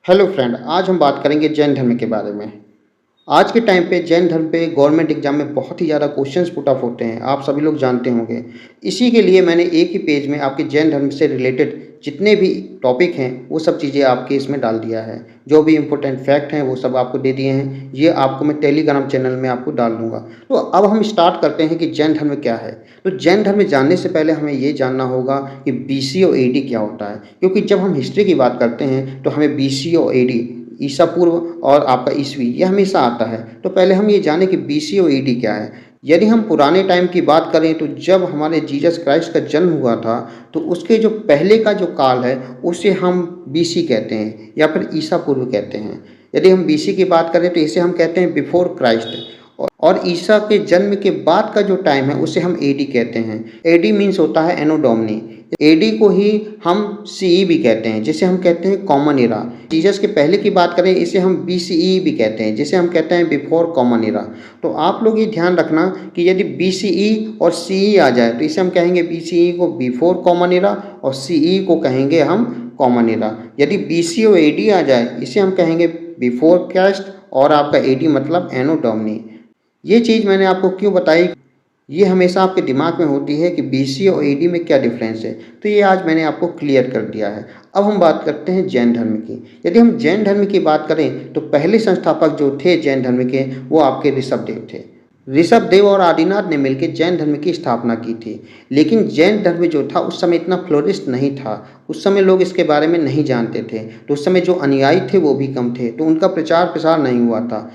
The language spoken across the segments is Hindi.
हेलो फ्रेंड, आज हम बात करेंगे जैन धर्म के बारे में। आज के टाइम पे जैन धर्म पे गवर्नमेंट एग्जाम में बहुत ही ज़्यादा क्वेश्चंस पुट अप होते हैं, आप सभी लोग जानते होंगे। इसी के लिए मैंने एक ही पेज में आपके जैन धर्म से रिलेटेड जितने भी टॉपिक हैं वो सब चीज़ें आपके इसमें डाल दिया है। जो भी इम्पोर्टेंट फैक्ट हैं वो सब आपको दे दिए हैं, ये आपको मैं टेलीग्राम चैनल में आपको डाल दूंगा। तो अब हम स्टार्ट करते हैं कि जैन धर्म क्या है। तो जैन धर्म जानने से पहले हमें ये जानना होगा कि BC और AD क्या होता है, क्योंकि जब हम हिस्ट्री की बात करते हैं तो हमें BC और AD ईसा पूर्व और आपका ईस्वी ये हमेशा आता है। तो पहले हम ये जानें कि BC और AD क्या है। यदि हम पुराने टाइम की बात करें तो जब हमारे जीसस क्राइस्ट का जन्म हुआ था तो उसके जो पहले का जो काल है उसे हम BC कहते हैं या फिर ईसा पूर्व कहते हैं। यदि हम BC की बात करें तो इसे हम कहते हैं बिफोर क्राइस्ट। और ईसा के जन्म के बाद का जो टाइम है उसे हम AD कहते हैं। AD मीन्स होता है एनो डोमिनी। AD को ही हम CE भी कहते हैं, जिसे हम कहते हैं कॉमन इरा। जीसस के पहले की बात करें इसे हम BCE भी कहते हैं, जिसे हम कहते हैं बिफोर कॉमन इरा। तो आप लोग ये ध्यान रखना कि यदि BCE और CE आ जाए तो इसे हम कहेंगे BCE को बिफोर कॉमन इरा और CE को कहेंगे हम कॉमन इरा। यदि BC और AD आ जाए इसे हम कहेंगे बिफोर क्राइस्ट और आपका AD मतलब एनो डोमिनी। ये चीज़ मैंने आपको क्यों बताई, ये हमेशा आपके दिमाग में होती है कि BC और AD में क्या डिफरेंस है, तो ये आज मैंने आपको क्लियर कर दिया है। अब हम बात करते हैं जैन धर्म की। यदि हम जैन धर्म की बात करें तो पहले संस्थापक जो थे जैन धर्म के वो आपके ऋषभ देव थे। ऋषभ देव और आदिनाथ ने मिलकर जैन धर्म की स्थापना की थी। लेकिन जैन धर्म जो था उस समय इतना फ्लोरिस्ट नहीं था, उस समय लोग इसके बारे में नहीं जानते थे, तो उस समय जो अनुयायी थे वो भी कम थे, तो उनका प्रचार प्रसार नहीं हुआ था।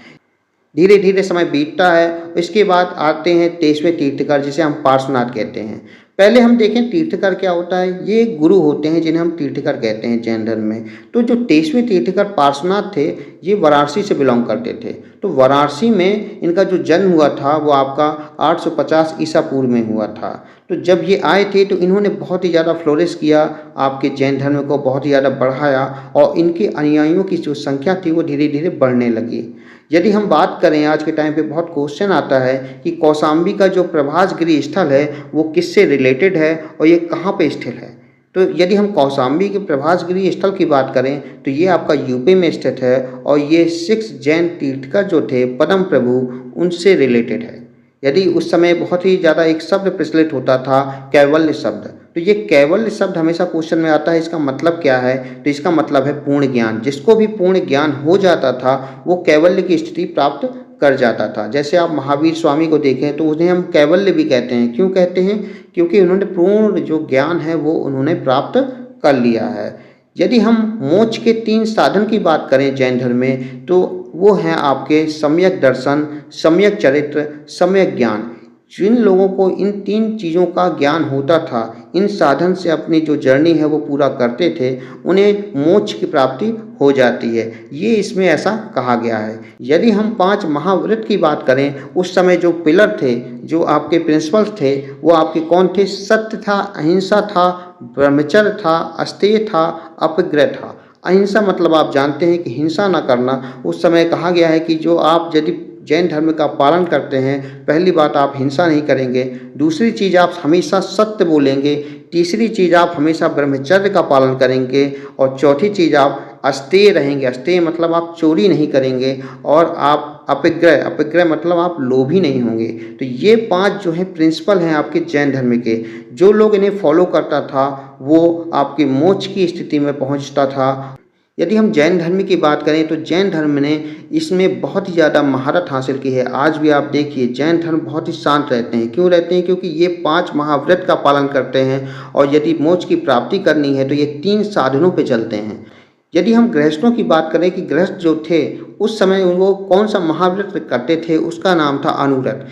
धीरे धीरे समय बीतता है। इसके बाद आते हैं 23वें तीर्थकर, जिसे हम पार्श्वनाथ कहते हैं। पहले हम देखें तीर्थकर क्या होता है। ये गुरु होते हैं जिन्हें हम तीर्थकर कहते हैं जैन धर्म में। तो जो 23वें तीर्थकर पार्श्वनाथ थे ये वाराणसी से बिलोंग करते थे। तो वाराणसी में इनका जो जन्म हुआ था वो आपका 850 ईसा पूर्व में हुआ था। तो जब ये आए थे तो इन्होंने बहुत ही ज़्यादा फ्लोरिश किया, आपके जैन धर्म को बहुत ही ज़्यादा बढ़ाया और इनके अनुयायियों की जो संख्या थी वो धीरे धीरे बढ़ने लगी। यदि हम बात करें आज के टाइम पे बहुत क्वेश्चन आता है कि कौशाम्बी का जो प्रभास गिरी स्थल है वो किससे रिलेटेड है और ये कहाँ पे स्थित है। तो यदि हम कौशाम्बी के प्रभास गिरी स्थल की बात करें तो ये आपका यूपी में स्थित है और ये 6 जैन तीर्थकर जो थे पद्म प्रभु उनसे रिलेटेड है। यदि उस समय बहुत ही ज़्यादा एक शब्द प्रचलित होता था कैवल्य शब्द, तो ये कैवल्य शब्द हमेशा क्वेश्चन में आता है, इसका मतलब क्या है। तो इसका मतलब है पूर्ण ज्ञान। जिसको भी पूर्ण ज्ञान हो जाता था वो कैवल्य की स्थिति प्राप्त कर जाता था। जैसे आप महावीर स्वामी को देखें तो उन्हें हम कैवल्य भी कहते हैं। क्यों कहते हैं? क्योंकि उन्होंने पूर्ण जो ज्ञान है वो उन्होंने प्राप्त कर लिया है। यदि हम मोक्ष के 3 साधन की बात करें जैन धर्म में तो वो हैं आपके सम्यक दर्शन, सम्यक चरित्र, सम्यक ज्ञान। जिन लोगों को इन 3 चीज़ों का ज्ञान होता था, इन साधन से अपनी जो जर्नी है वो पूरा करते थे, उन्हें मोक्ष की प्राप्ति हो जाती है। ये इसमें ऐसा कहा गया है। यदि हम 5 महाव्रत की बात करें उस समय जो पिलर थे, जो आपके प्रिंसिपल्स थे वो आपके कौन थे? सत्य था, अहिंसा था, ब्रह्मचर्य था, अस्तेय था, अपग्रह था। अहिंसा मतलब आप जानते हैं कि हिंसा न करना। उस समय कहा गया है कि जो आप यदि जैन धर्म का पालन करते हैं, पहली बात आप हिंसा नहीं करेंगे, दूसरी चीज़ आप हमेशा सत्य बोलेंगे, तीसरी चीज़ आप हमेशा ब्रह्मचर्य का पालन करेंगे और चौथी चीज़ आप अस्तेय रहेंगे। अस्तेय मतलब आप चोरी नहीं करेंगे और आप अपग्रह, अपग्रह मतलब आप लोभी नहीं होंगे। तो ये 5 जो है प्रिंसिपल हैं आपके जैन धर्म के। जो लोग इन्हें फॉलो करता था वो आपके मोक्ष की स्थिति में पहुंचता था। यदि हम जैन धर्म की बात करें तो जैन धर्म ने इसमें बहुत ही ज़्यादा महारत हासिल की है। आज भी आप देखिए जैन धर्म बहुत ही शांत रहते हैं। क्यों रहते हैं? क्योंकि ये 5 महाव्रत का पालन करते हैं और यदि मोक्ष की प्राप्ति करनी है तो ये 3 साधनों पे चलते हैं। यदि हम गृहस्थों की बात करें कि गृहस्थ जो थे उस समय वो कौन सा महाव्रत करते थे, उसका नाम था अनुव्रत।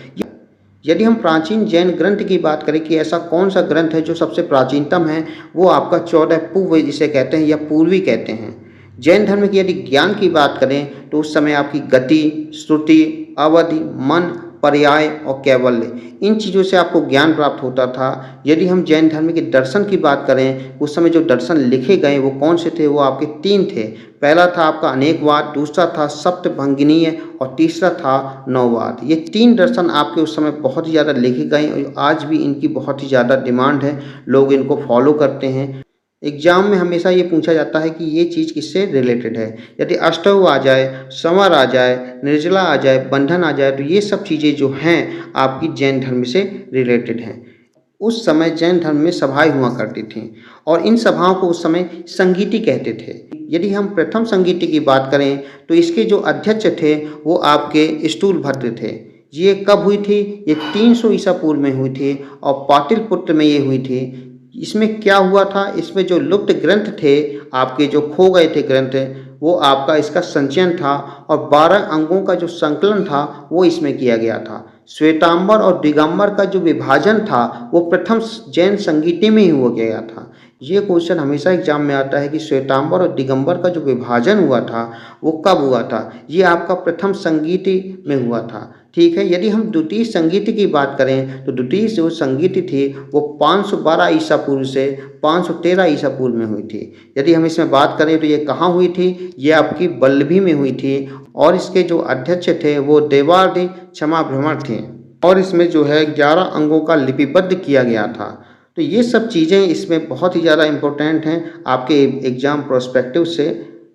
यदि हम प्राचीन जैन ग्रंथ की बात करें कि ऐसा कौन सा ग्रंथ है जो सबसे प्राचीनतम है, वो आपका 14 पूर्व जिसे कहते हैं या पूर्वी कहते हैं। जैन धर्म की यदि ज्ञान की बात करें तो उस समय आपकी गति, श्रुति, अवधि, मन, पर्याय और कैवल्य, इन चीज़ों से आपको ज्ञान प्राप्त होता था। यदि हम जैन धर्म के दर्शन की बात करें उस समय जो दर्शन लिखे गए वो कौन से थे? वो आपके 3 थे। पहला था आपका अनेकवाद, दूसरा था सप्तभंगिनीय और तीसरा था नववाद। ये 3 दर्शन आपके उस समय बहुत ही ज़्यादा लिखे गए और आज भी इनकी बहुत ही ज़्यादा डिमांड है, लोग इनको फॉलो करते हैं। एग्जाम में हमेशा ये पूछा जाता है कि ये चीज़ किससे रिलेटेड है। यदि अष्टव आ जाए, संवर आ जाए, निर्जला आ जाए, बंधन आ जाए, तो ये सब चीज़ें जो हैं आपकी जैन धर्म से रिलेटेड हैं। उस समय जैन धर्म में सभाएं हुआ करती थीं और इन सभाओं को उस समय संगीति कहते थे। यदि हम प्रथम संगीति की बात करें तो इसके जो अध्यक्ष थे वो आपके स्थूलभद्र थे। ये कब हुई थी? ये 300 ईसा पूर्व में हुई थी और पाटलिपुत्र में ये हुई थी। इसमें क्या हुआ था? इसमें जो लुप्त ग्रंथ थे, आपके जो खो गए थे ग्रंथ, वो आपका इसका संचयन था और 12 अंगों का जो संकलन था वो इसमें किया गया था। श्वेतांबर और दिगंबर का जो विभाजन था वो प्रथम जैन संगीति में ही हो गया था। ये क्वेश्चन हमेशा एग्जाम में आता है कि श्वेतांबर और दिगंबर का जो विभाजन हुआ था वो कब हुआ था? ये आपका प्रथम संगीति में हुआ था। ठीक है। यदि हम द्वितीय संगीति की बात करें तो द्वितीय जो संगीति थी वो 512 ईसा पूर्व से 513 ईसा पूर्व में हुई थी। यदि हम इसमें बात करें तो ये कहाँ हुई थी? ये आपकी वल्लभी में हुई थी और इसके जो अध्यक्ष थे वो देवार्धि क्षमा भ्रमर थे और इसमें जो है 11 अंगों का लिपिबद्ध किया गया था। तो ये सब चीज़ें इसमें बहुत ही ज़्यादा इम्पोर्टेंट हैं आपके एग्जाम प्रोस्पेक्टिव से।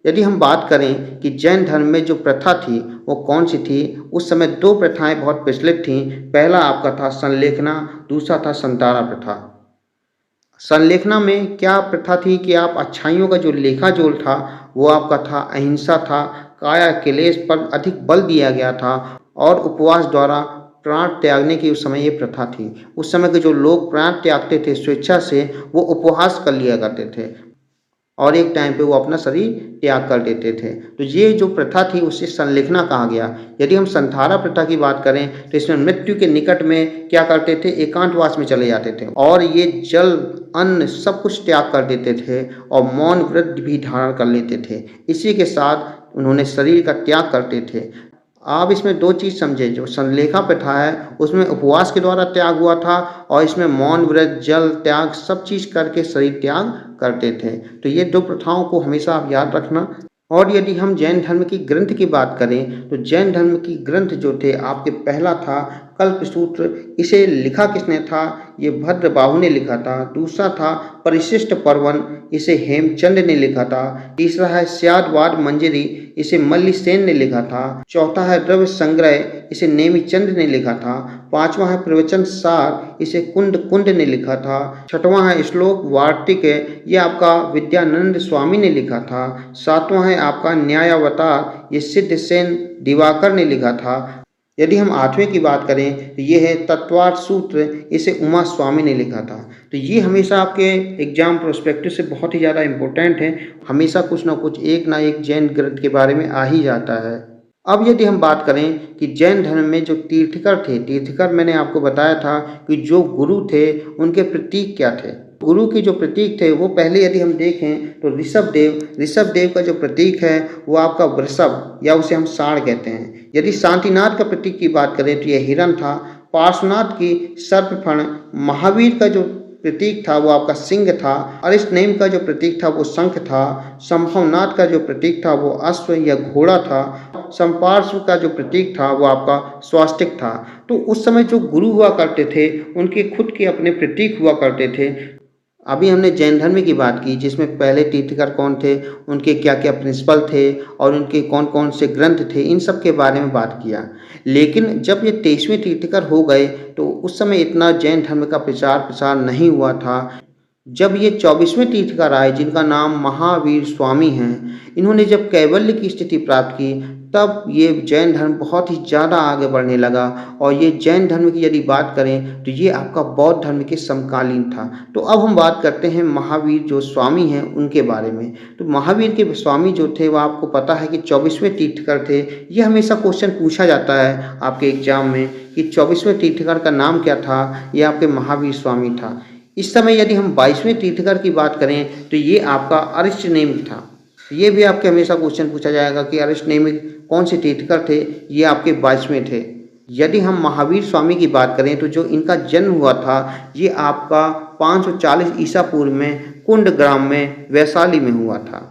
यदि हम बात करें कि जैन धर्म में जो प्रथा थी वो कौन सी थी? उस समय 2 प्रथाएं बहुत प्रचलित थीं। पहला आपका था संलेखना, दूसरा था संतारा प्रथा। संलेखना में क्या प्रथा थी कि आप अच्छाइयों का जो लेखा जोल था वो आपका था, अहिंसा था, काया क्लेश पर अधिक बल दिया गया था और उपवास द्वारा प्राण त्यागने की उस समय ये प्रथा थी। उस समय के जो लोग प्राण त्यागते थे स्वेच्छा से, वो उपवास कर लिया करते थे और एक टाइम पे वो अपना शरीर त्याग कर देते थे। तो ये जो प्रथा थी उसे संलेखना कहा गया। यदि हम संथारा प्रथा की बात करें तो इसमें मृत्यु के निकट में क्या करते थे? एकांतवास में चले जाते थे और ये जल, अन्न सब कुछ त्याग कर देते थे और मौन व्रत भी धारण कर लेते थे। इसी के साथ उन्होंने शरीर का त्याग करते थे। आप इसमें 2 चीज़ समझे। जो संलेखा प्रथा है उसमें उपवास के द्वारा त्याग हुआ था और इसमें मौन व्रत, जल त्याग सब चीज़ करके शरीर त्याग करते थे। तो ये 2 प्रथाओं को हमेशा आप याद रखना। और यदि हम जैन धर्म की ग्रंथ की बात करें तो जैन धर्म की ग्रंथ जो थे आपके, पहला था कल्पसूत्र। इसे लिखा किसने था? ये भद्रबाहु ने लिखा था। दूसरा था परिशिष्ट पर्वन, इसे हेमचंद ने लिखा था। तीसरा है स्यादवाद मंजरी, इसे मल्लिसेन ने लिखा था। चौथा है द्रव्य संग्रह, इसे नेमिचंद ने लिखा था। पांचवा है प्रवचन सार, इसे कुंद ने लिखा था। छठवां है श्लोक वार्तिक, ये आपका विद्यानंद स्वामी ने लिखा था। सातवां है आपका न्यायावतार, ये सिद्धसेन दिवाकर ने लिखा था। यदि हम 8वें की बात करें तो ये है तत्वार्थ सूत्र, इसे उमा स्वामी ने लिखा था। तो ये हमेशा आपके एग्जाम प्रोस्पेक्टिव से बहुत ही ज़्यादा इम्पोर्टेंट है। हमेशा कुछ ना कुछ एक ना एक जैन ग्रंथ के बारे में आ ही जाता है। अब यदि हम बात करें कि जैन धर्म में जो तीर्थकर थे, तीर्थकर मैंने आपको बताया था कि जो गुरु थे उनके प्रतीक क्या थे। गुरु के जो प्रतीक थे वो पहले यदि हम देखें तो ऋषभ देव का जो प्रतीक है वो आपका वृषभ या उसे हम सांड कहते हैं। यदि शांतिनाथ का प्रतीक की बात करें तो यह हिरण था। पार्श्वनाथ की सर्पफण, महावीर का जो प्रतीक था वो आपका सिंह था। अरिष्टनेम का जो प्रतीक था वो शंख था। संभवनाथ का जो प्रतीक था वो अश्व या घोड़ा था। संपार्श्व का जो प्रतीक था वो आपका स्वास्तिक था। तो उस समय जो गुरु हुआ करते थे उनके खुद के अपने प्रतीक हुआ करते थे। अभी हमने जैन धर्म की बात की जिसमें पहले तीर्थकर कौन थे, उनके क्या क्या प्रिंसिपल थे और उनके कौन कौन से ग्रंथ थे, इन सब के बारे में बात किया। लेकिन जब ये 23वें तीर्थकर हो गए तो उस समय इतना जैन धर्म का प्रचार नहीं हुआ था। जब ये 24वें तीर्थकर आए जिनका नाम महावीर स्वामी हैं, इन्होंने जब कैवल्य की स्थिति प्राप्त की तब ये जैन धर्म बहुत ही ज़्यादा आगे बढ़ने लगा। और ये जैन धर्म की यदि बात करें तो ये आपका बौद्ध धर्म के समकालीन था। तो अब हम बात करते हैं महावीर जो स्वामी हैं उनके बारे में। तो महावीर के स्वामी जो थे वो आपको पता है कि 24वें तीर्थकर थे। ये हमेशा क्वेश्चन पूछा जाता है आपके एग्जाम में कि 24वें तीर्थकर का नाम क्या था? ये आपके महावीर स्वामी था। इस समय यदि हम 22वें तीर्थकर की बात करें तो ये आपका अरिष्टनेमि था। ये भी आपके हमेशा क्वेश्चन पूछा जाएगा कि अरिष्टनेमि कौन से तीर्थकर थे? ये आपके 22वें थे। यदि हम महावीर स्वामी की बात करें तो जो इनका जन्म हुआ था ये आपका 540 ईसा पूर्व में कुंड ग्राम में वैशाली में हुआ था।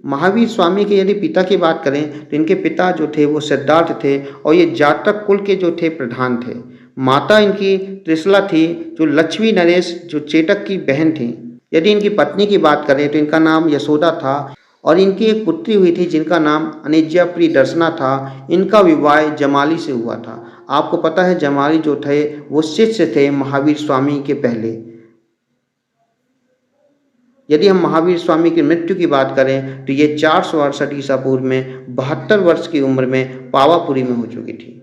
महावीर स्वामी के यदि पिता की बात करें तो इनके पिता जो थे वो सिद्धार्थ थे और ये जातक कुल के जो थे प्रधान थे। माता इनकी त्रिशला थी जो लक्ष्मी नरेश जो चेटक की बहन थी। यदि इनकी पत्नी की बात करें तो इनका नाम यशोदा था और इनकी एक पुत्री हुई थी जिनका नाम अनिज्या प्रियदर्शना था। इनका विवाह जमाली से हुआ था। आपको पता है जमाली जो थे वो शिष्य थे महावीर स्वामी के पहले। यदि हम महावीर स्वामी की मृत्यु की बात करें तो ये 468 ईसा पूर्व में 72 वर्ष की उम्र में पावापुरी में हो चुकी थी।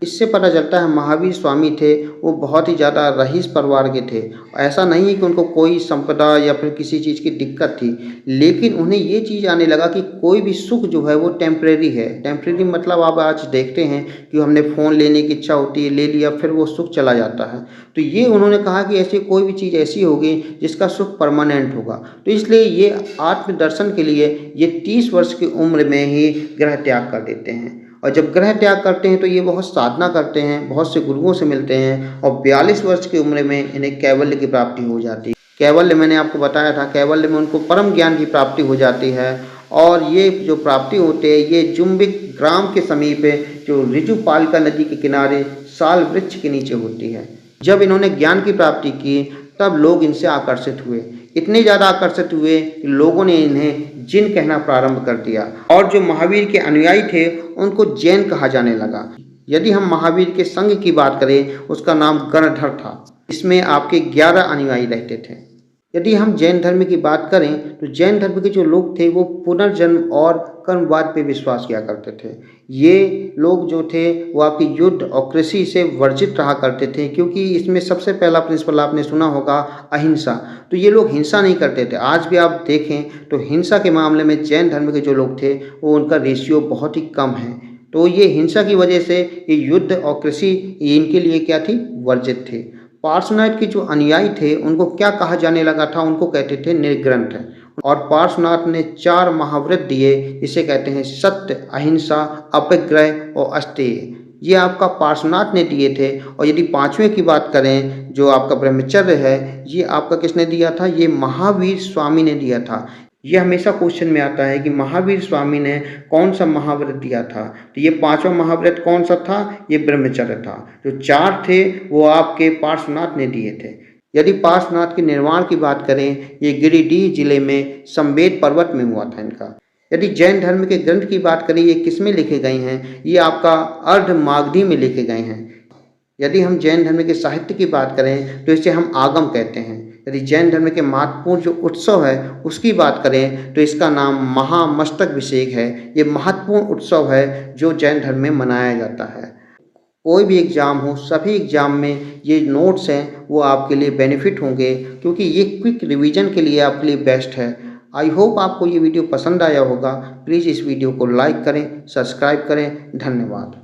इससे पता चलता है महावीर स्वामी थे वो बहुत ही ज़्यादा रईस परिवार के थे। ऐसा नहीं है कि उनको कोई संपदा या फिर किसी चीज़ की दिक्कत थी, लेकिन उन्हें ये चीज़ आने लगा कि कोई भी सुख जो है वो टेम्परेरी है। टेम्परेरी मतलब आप आज देखते हैं कि हमने फ़ोन लेने की इच्छा होती है, ले लिया, फिर वो सुख चला जाता है। तो ये उन्होंने कहा कि ऐसी कोई भी चीज़ ऐसी होगी जिसका सुख परमानेंट होगा। तो इसलिए ये आत्मदर्शन के लिए ये 30 वर्ष की उम्र में ही गृह त्याग कर देते हैं। और जब ग्रह त्याग करते हैं तो ये बहुत साधना करते हैं, बहुत से गुरुओं से मिलते हैं और 42 वर्ष की उम्र में इन्हें कैवल्य की प्राप्ति हो जाती है। कैवल्य मैंने आपको बताया था, कैवल्य में उनको परम ज्ञान की प्राप्ति हो जाती है और ये जो प्राप्ति होते हैं ये जुम्बिक ग्राम के समीप जो ऋजुपालिका नदी के किनारे साल वृक्ष के नीचे होती है। जब इन्होंने ज्ञान की प्राप्ति की तब लोग इनसे आकर्षित हुए, इतने ज़्यादा आकर्षित हुए कि लोगों ने इन्हें जिन कहना प्रारंभ कर दिया और जो महावीर के अनुयायी थे उनको जैन कहा जाने लगा। यदि हम महावीर के संघ की बात करें उसका नाम गणधर था। इसमें आपके 11 अनुयायी रहते थे। यदि हम जैन धर्म की बात करें तो जैन धर्म के जो लोग थे वो पुनर्जन्म और कर्मवाद पे विश्वास किया करते थे। ये लोग जो थे वो आपकी युद्ध और कृषि से वर्जित रहा करते थे, क्योंकि इसमें सबसे पहला प्रिंसिपल आपने सुना होगा अहिंसा। तो ये लोग हिंसा नहीं करते थे। आज भी आप देखें तो हिंसा के मामले में जैन धर्म के जो लोग थे वो उनका रेशियो बहुत ही कम है। तो ये हिंसा की वजह से ये युद्ध और कृषि इनके लिए क्या थी, वर्जित थे। पार्श्वनाथ के जो अनुयायी थे उनको क्या कहा जाने लगा था, उनको कहते थे निर्ग्रंथ। और पार्श्वनाथ ने 4 महाव्रत दिए जिसे कहते हैं सत्य, अहिंसा, अपग्रह और अस्तेय। ये आपका पार्श्वनाथ ने दिए थे। और यदि 5वें की बात करें जो आपका ब्रह्मचर्य है, ये आपका किसने दिया था, ये महावीर स्वामी ने दिया था। ये हमेशा क्वेश्चन में आता है कि महावीर स्वामी ने कौन सा महाव्रत दिया था। तो ये 5वां महाव्रत कौन सा था, ये ब्रह्मचर्य था। जो 4 थे वो आपके पार्श्वनाथ ने दिए थे। यदि पार्श्वनाथ के निर्वाण की बात करें, ये गिरिडीह जिले में संवेद पर्वत में हुआ था इनका। यदि जैन धर्म के ग्रंथ की बात करें, ये किस में लिखे गए हैं, ये आपका अर्धमागधी में लिखे गए हैं। यदि हम जैन धर्म के साहित्य की बात करें तो इसे हम आगम कहते हैं। यदि जैन धर्म के महत्वपूर्ण जो उत्सव है उसकी बात करें तो इसका नाम महामस्तकाभिषेक है। ये महत्वपूर्ण उत्सव है जो जैन धर्म में मनाया जाता है। कोई भी एग्ज़ाम हो, सभी एग्ज़ाम में ये नोट्स हैं वो आपके लिए बेनिफिट होंगे, क्योंकि ये क्विक रिवीजन के लिए आपके लिए बेस्ट है। आई होप आपको ये वीडियो पसंद आया होगा। प्लीज़ इस वीडियो को लाइक करें, सब्सक्राइब करें। धन्यवाद।